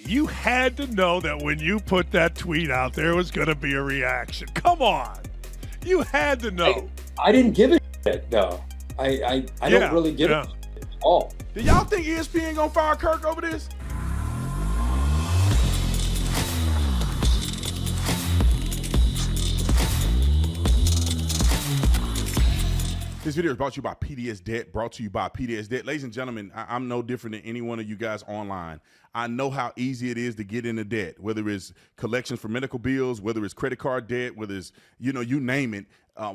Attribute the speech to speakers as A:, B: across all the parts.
A: You had to know that when you put that tweet out, there was going to be a reaction. Come on. You had to know.
B: I didn't give a shit, though. I don't really give a shit at all.
C: Do y'all think ESPN gonna fire Kirk over this? This video is brought to you by PDS Debt, brought to you by PDS Debt. Ladies and gentlemen, I'm no different than any one of you guys online. I know how easy it is to get into debt, whether it's collections for medical bills, whether it's credit card debt, whether it's, you name it.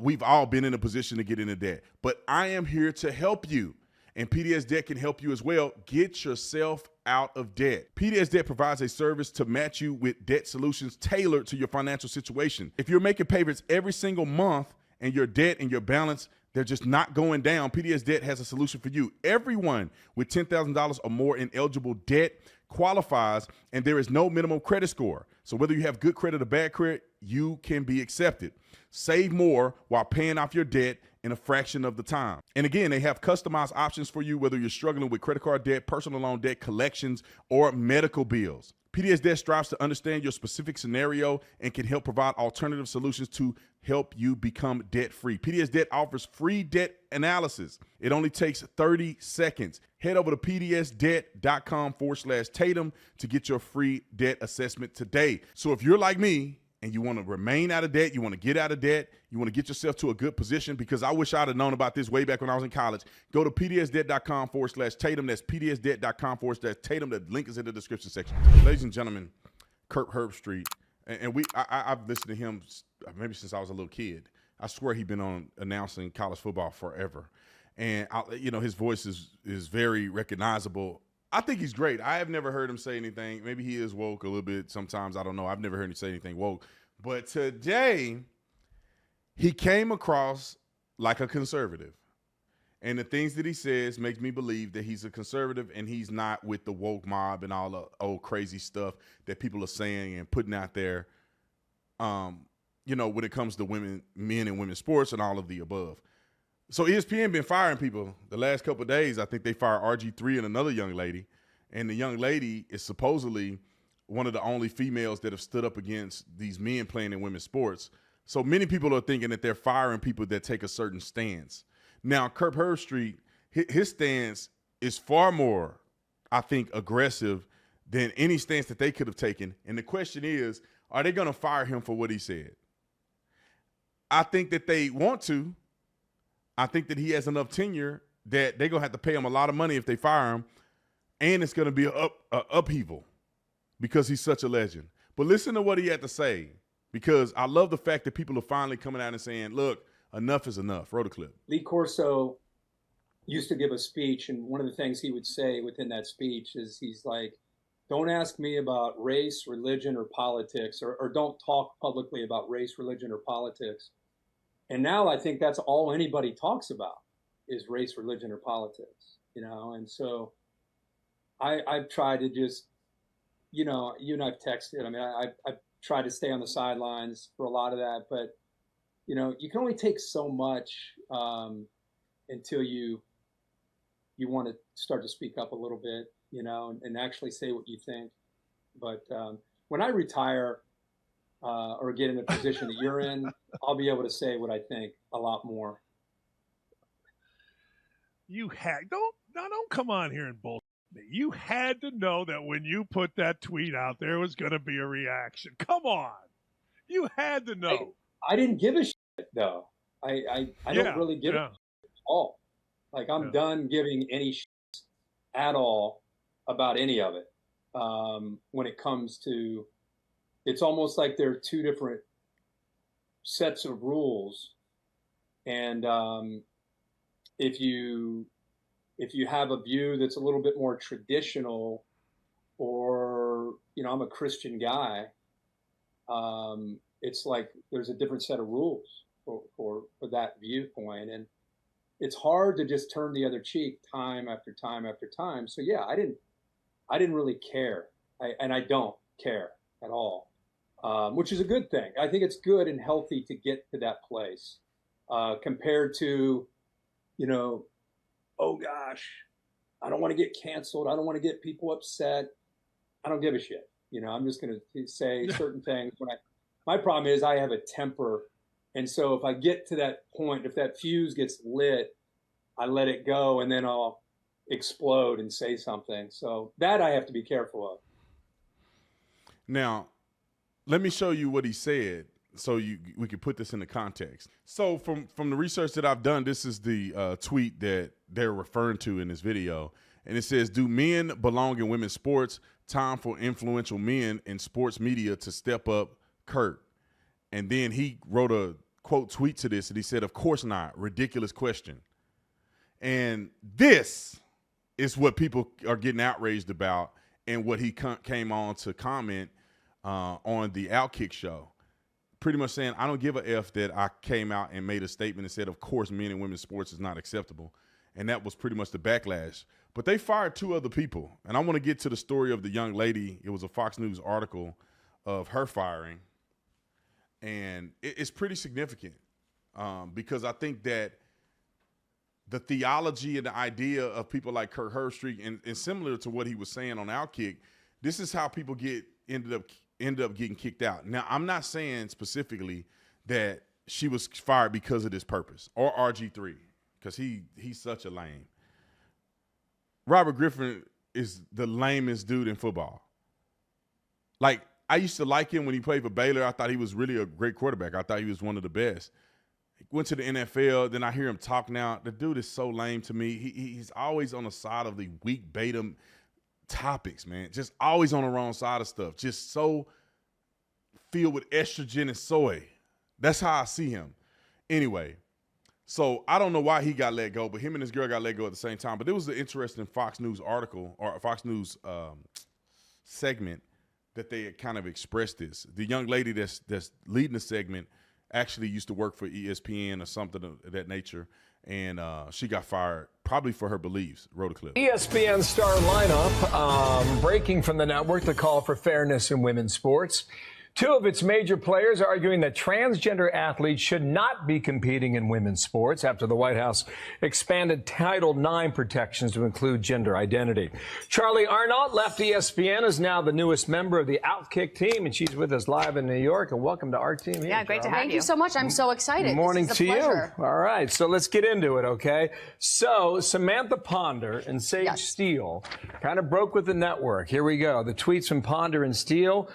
C: We've all been in a position to get into debt. But I am here to help you, and PDS Debt can help you as well. Get yourself out of debt. PDS Debt provides a service to match you with debt solutions tailored to your financial situation. If you're making payments every single month and your debt and your balance, they're just not going down, PDS Debt has a solution for you. Everyone with $10,000 or more in eligible debt qualifies, and there is no minimum credit score. So whether you have good credit or bad credit, you can be accepted. Save more while paying off your debt in a fraction of the time. And again, they have customized options for you, whether you're struggling with credit card debt, personal loan debt, collections, or medical bills. PDS Debt strives to understand your specific scenario and can help provide alternative solutions to help you become debt-free. PDS Debt offers free debt analysis. It only takes 30 seconds. Head over to pdsdebt.com/Tatum to get your free debt assessment today. So if you're like me and you want to remain out of debt, you want to get out of debt, you want to get yourself to a good position, because I wish I'd have known about this way back when I was in college, go to pdsdebt.com/Tatum. That's pdsdebt.com/Tatum. The link is in the description section. Ladies and gentlemen, Kirk Herbstreit, and I've listened to him maybe since I was a little kid. I swear he's been on announcing college football forever. And, his voice is very recognizable. I think he's great. I have never heard him say anything. Maybe he is woke a little bit sometimes. I don't know. I've never heard him say anything woke. But today, he came across like a conservative. And the things that he says makes me believe that he's a conservative and he's not with the woke mob and all the old crazy stuff that people are saying and putting out there, when it comes to men and women's sports and all of the above. So ESPN been firing people the last couple of days. I think they fired RG3 and another young lady. And the young lady is supposedly one of the only females that have stood up against these men playing in women's sports. So many people are thinking that they're firing people that take a certain stance. Now, Kirk Herbstreit, his stance is far more, I think, aggressive than any stance that they could have taken. And the question is, are they going to fire him for what he said? I think that they want to. I think that he has enough tenure that they're going to have to pay him a lot of money if they fire him, and it's going to be an upheaval because he's such a legend. But listen to what he had to say, because I love the fact that people are finally coming out and saying, look, enough is enough. Roll the clip.
B: Lee Corso used to give a speech, and one of the things he would say within that speech is he's like, don't ask me about race, religion, or politics, or don't talk publicly about race, religion, or politics. And now I think that's all anybody talks about is race, religion, or politics, And so I've tried to just, you and I've texted. I mean, I've tried to stay on the sidelines for a lot of that. But, you can only take so much until you want to start to speak up a little bit, and actually say what you think. But when I retire, or get in the position that you're in, I'll be able to say what I think a lot more.
A: Don't come on here and bullshit me. You had to know that when you put that tweet out, there was going to be a reaction. Come on. You had to know.
B: I didn't give a shit, though. I don't really give a shit at all. Like, I'm done giving any shit at all about any of it. When it comes to, it's almost like there are two different sets of rules. And if you have a view that's a little bit more traditional, or, I'm a Christian guy, it's like there's a different set of rules for that viewpoint. And it's hard to just turn the other cheek time after time after time. So yeah, I didn't really care. And I don't care at all. Which is a good thing. I think it's good and healthy to get to that place, compared to, oh gosh, I don't want to get canceled. I don't want to get people upset. I don't give a shit. I'm just going to say certain things. My problem is I have a temper. And so if I get to that point, if that fuse gets lit, I let it go and then I'll explode and say something. So that I have to be careful of.
C: Now, let me show you what he said so we can put this into context. So from the research that I've done, this is the tweet that they're referring to in this video. And it says, do men belong in women's sports? Time for influential men in sports media to step up, Kirk. And then he wrote a quote tweet to this, and he said, of course not. Ridiculous question. And this is what people are getting outraged about, and what he came on to comment on the Outkick show. Pretty much saying, I don't give a F that I came out and made a statement and said, of course, men and women's sports is not acceptable. And that was pretty much the backlash. But they fired 2 other people. And I want to get to the story of the young lady. It was a Fox News article of her firing. And it's pretty significant because I think that the theology and the idea of people like Kirk Herbstreit and similar to what he was saying on Outkick, this is how people ended up getting kicked out. Now, I'm not saying specifically that she was fired because of this purpose or RG3, because he's such a lame. Robert Griffin is the lamest dude in football. Like, I used to like him when he played for Baylor. I thought he was really a great quarterback. I thought he was one of the best. He went to the NFL. Then I hear him talk now. The dude is so lame to me. He's always on the side of the weak beta topics, man. Just always on the wrong side of stuff. Just so filled with estrogen and soy. That's how I see him. Anyway, so I don't know why he got let go, but him and his girl got let go at the same time. But there was an interesting Fox News article or Fox News segment that they had kind of expressed this. The young lady that's leading the segment actually used to work for ESPN or something of that nature, and she got fired probably for her beliefs. Wrote a clip.
D: ESPN star lineup breaking from the network to call for fairness in women's sports. 2 of its major players are arguing that transgender athletes should not be competing in women's sports after the White House expanded Title IX protections to include gender identity. Charlie Arnott left ESPN, is now the newest member of the Outkick team, and she's with us live in New York. And welcome to our team here.
E: Yeah, great to have you.
F: Thank you so much. I'm so excited.
D: Good morning
F: this is
D: to
F: a pleasure.
D: you. All right, so let's get into it, okay? So Samantha Ponder and Sage Steele kind of broke with the network. Here we go. The tweets from Ponder and Steele.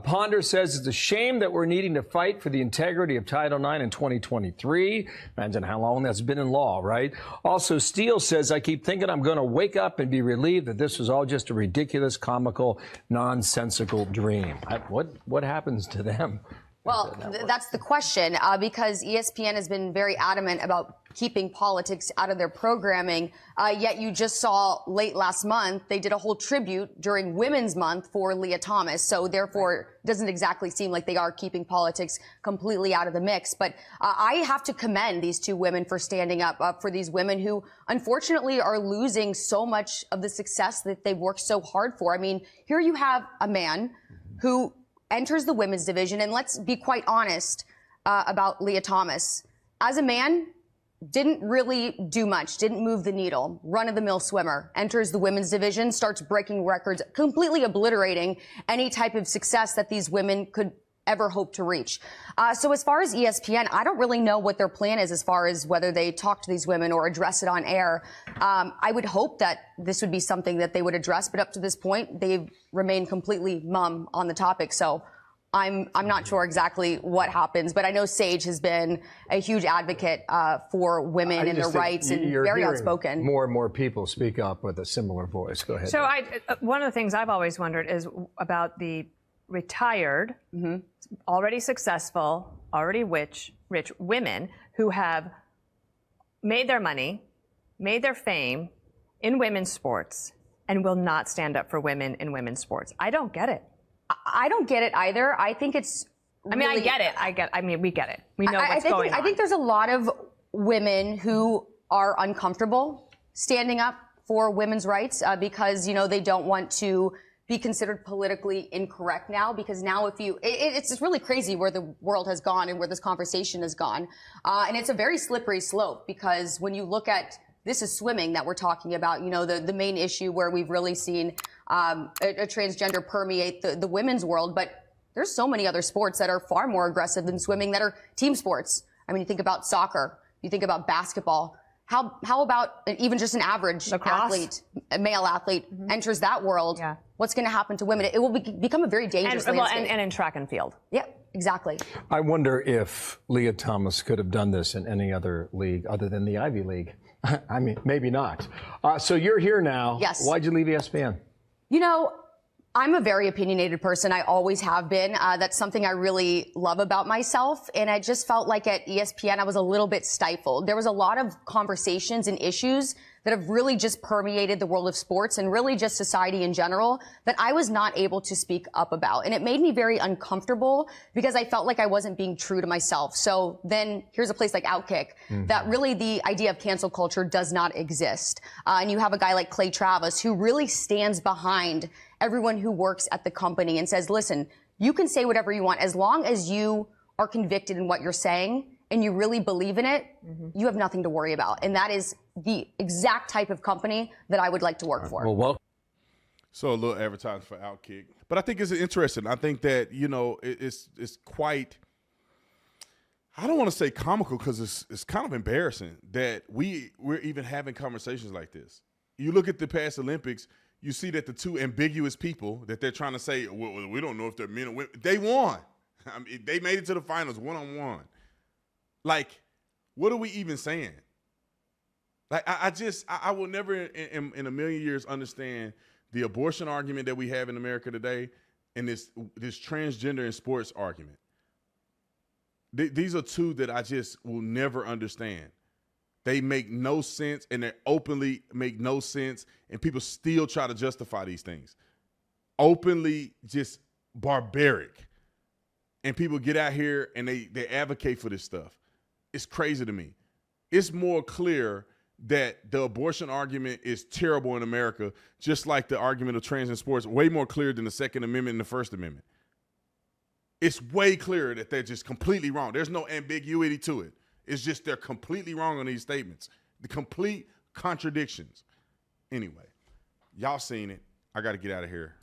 D: Ponder says it's a shame that we're needing to fight for the integrity of Title IX in 2023. Imagine how long that's been in law, right? Also, Steele says, I keep thinking I'm going to wake up and be relieved that this was all just a ridiculous, comical, nonsensical dream. What happens to them?
F: Well, that's the question, because ESPN has been very adamant about keeping politics out of their programming. Yet you just saw late last month, they did a whole tribute during Women's Month for Leah Thomas. So therefore, it doesn't exactly seem like they are keeping politics completely out of the mix. But I have to commend these 2 women for standing up for these women who unfortunately are losing so much of the success that they've worked so hard for. I mean, here you have a man who enters the women's division, and let's be quite honest about Leah Thomas. As a man, didn't really do much, didn't move the needle. Run-of-the-mill swimmer, enters the women's division, starts breaking records, completely obliterating any type of success that these women could ever hope to reach. So as far as ESPN, I don't really know what their plan is as far as whether they talk to these women or address it on air. I would hope that this would be something that they would address, but up to this point, they've remained completely mum on the topic. So I'm not sure exactly what happens, but I know Sage has been a huge advocate for women and their rights and very outspoken.
D: More and more people speak up with a similar voice. Go ahead.
E: So one of the things I've always wondered is about the retired, already successful, already rich women who have made their money, made their fame in women's sports, and will not stand up for women in women's sports. I don't get it.
F: I don't get it either. I think it's really,
E: I get it. We get it. We know what's going on.
F: I think there's a lot of women who are uncomfortable standing up for women's rights because, you know, they don't want to be considered politically incorrect now, because now it's just really crazy where the world has gone and where this conversation has gone. And it's a very slippery slope, because when you look at, this is swimming that we're talking about, you know, the main issue where we've really seen a transgender permeate the women's world, but there's so many other sports that are far more aggressive than swimming that are team sports. I mean, you think about soccer, you think about basketball. How about even just an average athlete, a male athlete, enters that world? Yeah. What's going to happen to women? It will become a very dangerous landscape.
E: And in track and field.
F: Yeah, exactly.
D: I wonder if Leah Thomas could have done this in any other league other than the Ivy League. I mean, maybe not. So you're here now.
F: Yes.
D: Why'd you leave ESPN?
F: You know, I'm a very opinionated person. I always have been. That's something I really love about myself. And I just felt like at ESPN, I was a little bit stifled. There was a lot of conversations and issues that have really just permeated the world of sports and really just society in general that I was not able to speak up about. And it made me very uncomfortable because I felt like I wasn't being true to myself. So then here's a place like Outkick that really the idea of cancel culture does not exist. And you have a guy like Clay Travis who really stands behind everyone who works at the company and says, listen, you can say whatever you want as long as you are convicted in what you're saying and you really believe in it, you have nothing to worry about. And that is the exact type of company that I would like to work for.
D: Well,
C: so a little advertising for Outkick. But I think it's interesting. I think that, you know, it's quite, I don't want to say comical because it's kind of embarrassing that we're even having conversations like this. You look at the past Olympics, you see that the two ambiguous people that they're trying to say, well, we don't know if they're men or women, they won. I mean, they made it to the finals one-on-one. Like, what are we even saying? Like, I will never in a million years understand the abortion argument that we have in America today and this transgender in sports argument. These are two that I just will never understand. They make no sense, and they openly make no sense, and people still try to justify these things. Openly just barbaric. And people get out here and they advocate for this stuff. It's crazy to me. It's more clear that the abortion argument is terrible in America, just like the argument of trans in sports, way more clear than the Second Amendment and the First Amendment. It's way clearer that they're just completely wrong. There's no ambiguity to it. It's just they're completely wrong on these statements. The complete contradictions. Anyway, y'all seen it. I got to get out of here.